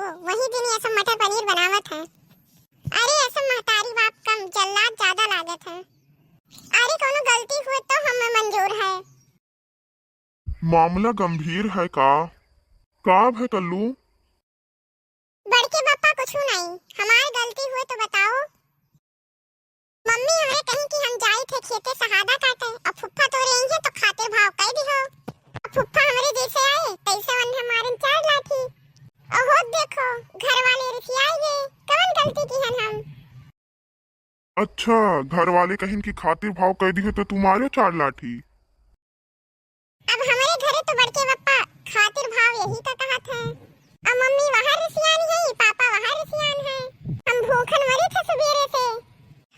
वही दिन ये सब मटर पनीर बनावत है। अरे ऐसा महतारी बाप कम जल्लाद ज्यादा लागत है। अरे कोनो गलती हुए तो हमें मंजूर है। मामला गंभीर है का है कल्लू? बड़के पापा कुछ नहीं, हमारी गलती हुए तो बताओ। मम्मी हमें कहीं कि हम जाए थे खेते सहादा काटे, अब फुफ्फा तो रही है तो खातिर भाव कह दी हो। अब फुफ्फा हमारे जैसे आए तैसे वन हमारे चार लाठी। ओहो देखो घर वाले रिसियाए, कौन गलती की है हम। अच्छा, घर वाले कहीं की खातिर भाव कह दी है तो तुम्हारे 4 लाठी। अब हमारे घरे तो बड़के पापा खातिर भाव यही का कहत है। अब मम्मी वहाँ रिसियान है, पापा वहाँ रिसियान है। हम भूखन मरे थे सुबेरे से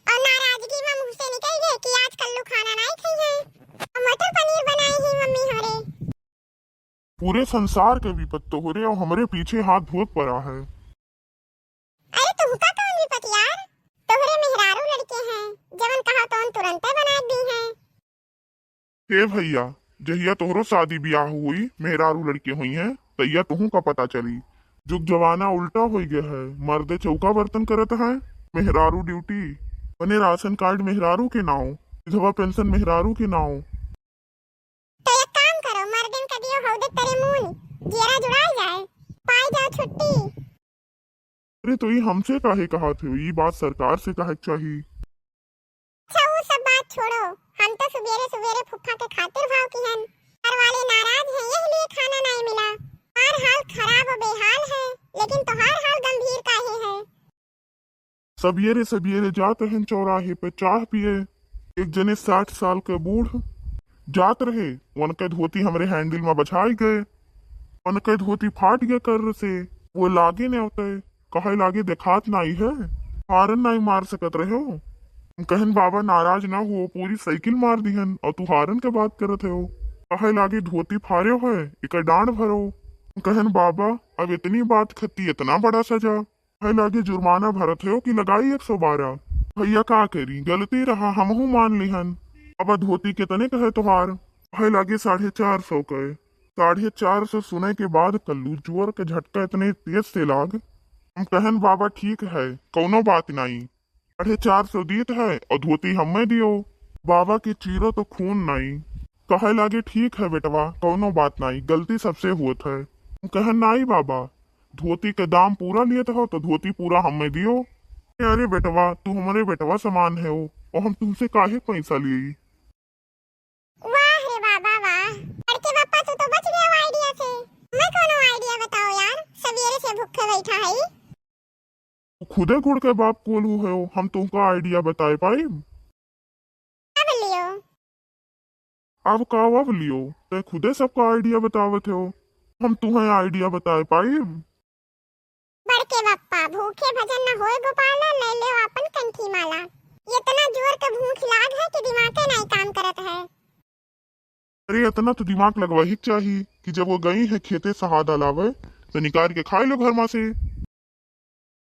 और नाराजगी में मुंह से निकल गए कि आज कल्लू खाना नहीं खाई है और मटर पनीर बनाई है मम्मी हरे। पूरे संसार के विपत तो हो रहे और हमारे पीछे हाथ धोत पड़ा है। अरे तू हुका कौन विपत यार, तोहरे मेहरारू लड़के हैं, जवन कहा तो तुरंत बना दी है। हे भैया, जहिया तोहरो शादी ब्याह हुई मेहरारू लड़के हुई हैं तैया तुहू का पता चली। जुग जवाना उल्टा हो गया है, मर्दे चौका बर्तन करत है, मेहरारू ड्यूटी बने, राशन कार्ड मेहरारू के नाव, विधवा पेंशन मेहरारू के नाव। तो एक काम करो, मर्दन का दियो हौदे तेरे मुंह जेरा जुड़ाई जाए, पाई जाओ छुट्टी। अरे तो ये हमसे काहे कहा थे, ये बात सरकार से कहे चाहिए। अच्छा वो सब बात छोड़ो, हम तो सुबेरे सुबेरे फुफ्फा के खातिर भाव की हन। घर वाले नाराज हैं इसलिए खाना नहीं मिला। हर हाल खराब और बेहाल है, लेकिन तुम्हार हाल गंभीर काहे है। सवेरे सवेरे जाते हैं चौराहे पे चाह पिए, एक जने 60 साल के बूढ़ जात रहे, उनके धोती हमरे हैंडल में बछाई गए, उनके धोती फाट गया कर से, वो लागे ने होते कहे लागे देखात नहीं है, हारन नहीं मार सकत रहे हो। कहन बाबा नाराज ना हो, पूरी साइकिल मार दिहन और तू हारन के बात करत हो। कहे लागे धोती फारे हो एक डांड भरो। कहन बाबा अब इतनी बात खत्ती इतना बड़ा सजा, कहे लागे जुर्माना भरत हो कि लगाई 112। भैया का करी, गलती रहा हमहू मान लिहन। अब धोती कितने कहे तुहार, कहे लागे 450 कहे। 450 सुने के बाद कल्लू जोर के झटका इतने तेज से लाग। हम कहन बाबा ठीक है कौनो बात नहीं, 450 दीत है और धोती हमें दियो, बाबा की चीरो तो खून नहीं। कहे लागे ठीक है बेटवा कौनो बात नहीं, गलती सबसे हुत है। कहन नहीं बाबा, धोती के दाम पूरा लियत हो तो धोती पूरा हमें दियो। अरे बेटवा तू हमारे बेटवा समान है हो और हम तुमसे काहे पैसा लिए। वाह रे बाबा वाह, बड़के पापा तो बच गए आइडिया से। मैं कोनो आइडिया बताओ यार, सवेरे से भूखे बैठा है। खुदे गुड़ के बाप कोलू है, हम तुमका आइडिया बताए पाई। अब लियो अब का अब लियो, ते खुदे सबका आइडिया बतावत हो, हम तुम्हें आइडिया बताए पाई। बड़के पापा भूखे भजन न होए गोपाला, ले ले अपन कंठी माला। इतना जोर के भूख लाग है कि दिमाग नहीं काम करत है। अरे इतना तो दिमाग लगवा ही चाहिए कि जब वो गई है खेते सहादा लावे तो निकाल के खाए लो घर में से।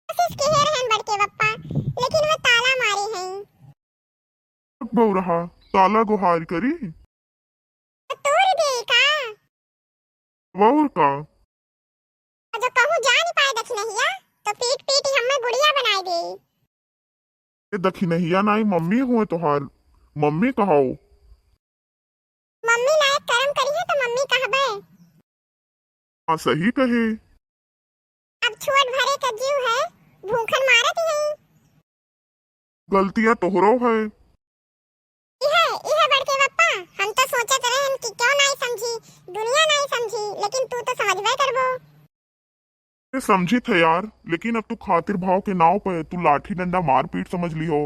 कोशिश की है रहन बड़के पापा, लेकिन वो ताला मारे हैं। बहु रहा ताला गुहार करी तो तोड़ दे का, और का। जो कहूँ जा नहीं पाए दखनहिया तो पीट पीट हमें गुड़िया बनाई दे। ये दखिनहिया नाई मम्मी हुए तुहार, मम्मी कहाओ। मम्मी लायक कर्म करी है तो मम्मी कहबे। हाँ सही कहे। अब छोट भरे का जीव है, भूखन मारत ही है। गलतियां तोहरो है। इहे बड़के पापा, हम तो सोचत रहन कि क्यों नहीं समझी, दुनिया नहीं समझी, लेकिन तू तो समझबे करबो। ये समझी थे यार, लेकिन अब तू खातिर भाव के नाव पे तू लाठी डंडा मार पीट समझ ली हो।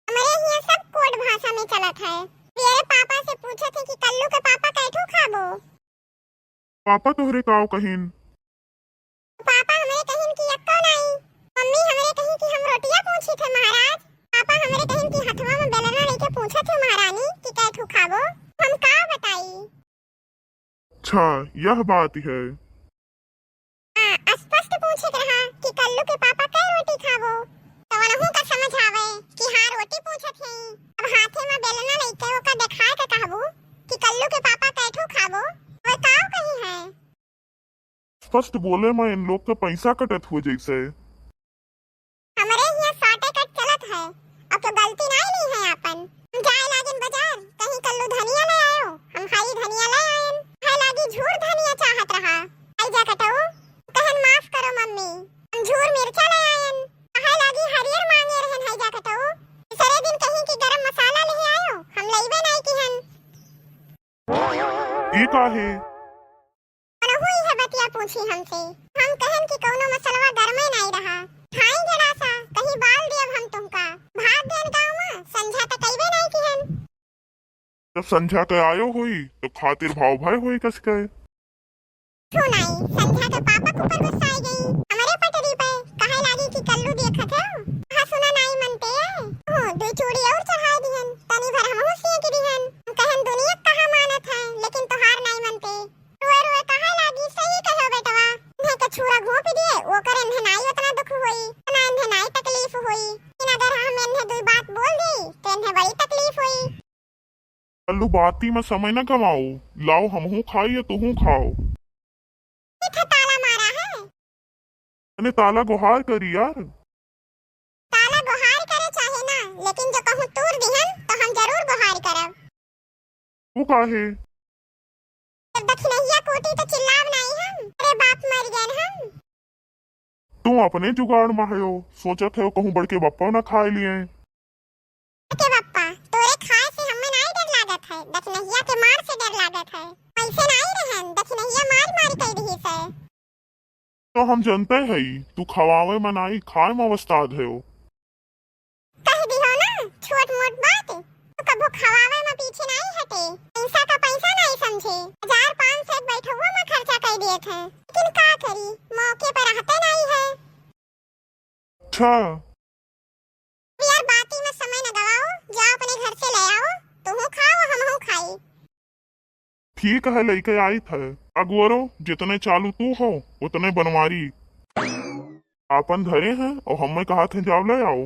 हमारे यहाँ सब कोड भाषा में चलत है। मेरे पापा से पूछे थे कि कल्लू के पापा कैठू खाबो। पापा तोहरे काव कहीन। पापा हमें कहिन कि यक्को नहीं। मम्मी हमें कहिन कि हम रोटियां पूछी थे महाराज। पापा हमें कहिन कि हथवा में बेलना लेके पूछे थे महारानी कि कैठू खाबो। हम का बताई। अच्छा यह बात है। हाँ स्पष्ट पूछे रहा कि कल्लू के पापा कै रोटी खाबो, तो वनहु का समझ आवे कि हाँ रोटी पूछे थे। अब हाथे में बेलना लेके ओका दिखाए के कहबो कि कल्लू के पापा कैठू खाबो, वो काव कही है। स्पष्ट बोले मैं इन लोग का पैसा कटत हुए जैसे। हमारे यहाँ साटे कट चलत है, अब तो गलती नहीं है अपन। हम जाए लागिन बाजार, कहीं कल्लू धनिया ले आयो, हम हाई धनिया ले आयन, है लागी झूर धनिया चाहत रहा, आई जा कटऊ, कहन माफ करो मम्मी, हम झूर मिर्चा ले आयन, है लागी हरियर मांगे रहन, है जा कटऊ, सरे दिन कहीं की गरम मसाला ले आयो, हम लईबे नहीं की हन। ये का है? और हुई है बतिया पूछी हमसे, हम कहन कि कौनो मसलवा गरमे नहीं रहा, खाई जरा सा, कहीं बाल दियब हम तुमका, भात देन गाँव में, संझा तक कईबे नहीं की हन। जब संझा के आयो हुई तो खातिर भाव भय हुई कस के। सुनाई संध्या के पापा के ऊपर गुस्सा आई गई, हमारे पटरी पे कहे लागी कि कल्लू देखत है, कहा सुना नहीं मनते है, हो दो चूड़ी और चढ़ा दिहन, तनी भर हमहु सिए की दिहन, कहन दुनिया कहा मानत है, लेकिन तोहार नहीं मनते, रोए रोए कहे लागी सही कहो बेटवा, इन्हें के छुरा घोंप दिए, वो करे इन्हें नहीं उतना दुख हुई, ना इन्हें नहीं तकलीफ हुई, इन अगर हम इन्हें दो बात बोल दी तो इन्हें बड़ी तकलीफ हुई। कल्लू बाती में समय न कमाओ, लाओ हमहू खाई या तुहू खाओ। इथे ताला मारा है, मैंने ताला गुहार करी यार। ताला गुहार करे चाहे ना, लेकिन जो कहूँ तूर दिहन तो हम जरूर गुहार करब। तू काहे? जब दखिनहिया कोटी तो चिल्लाव नहीं हम, अरे बाप मर गए हम। तू अपने जुगाड़ में हो, सोचत है कहूँ बड़के बप्पा न खाए लिए। के बप्पा तोरे खाए से हमें नहीं डर लागत है, दखिनहिया के मार से डर लागत है, ऐसे नहीं रहन, दखिनहिया मार मार कई रही से। तो हम जनते है तू खवावे में नहीं खाए में वस्ताद है। कह दिहो ना छोट मोट बात, तू कबो खवावे में पीछे नहीं हटे, पैसा का पैसा नहीं समझे, 1500 बैठुआ में खर्चा कर दिए थे, लेकिन का करी, मौके पर रहते नहीं है। अच्छा यार बाती में समय न गवाओ, जाओ अपने घर से ले आओ, तुम खाओ हमहू खाई। ठीक है लेके आई थे, अगवरो जितने चालू तू हो उतने बनवारी आपन धरे हैं और हमें कहा थे जाओ ले आओ।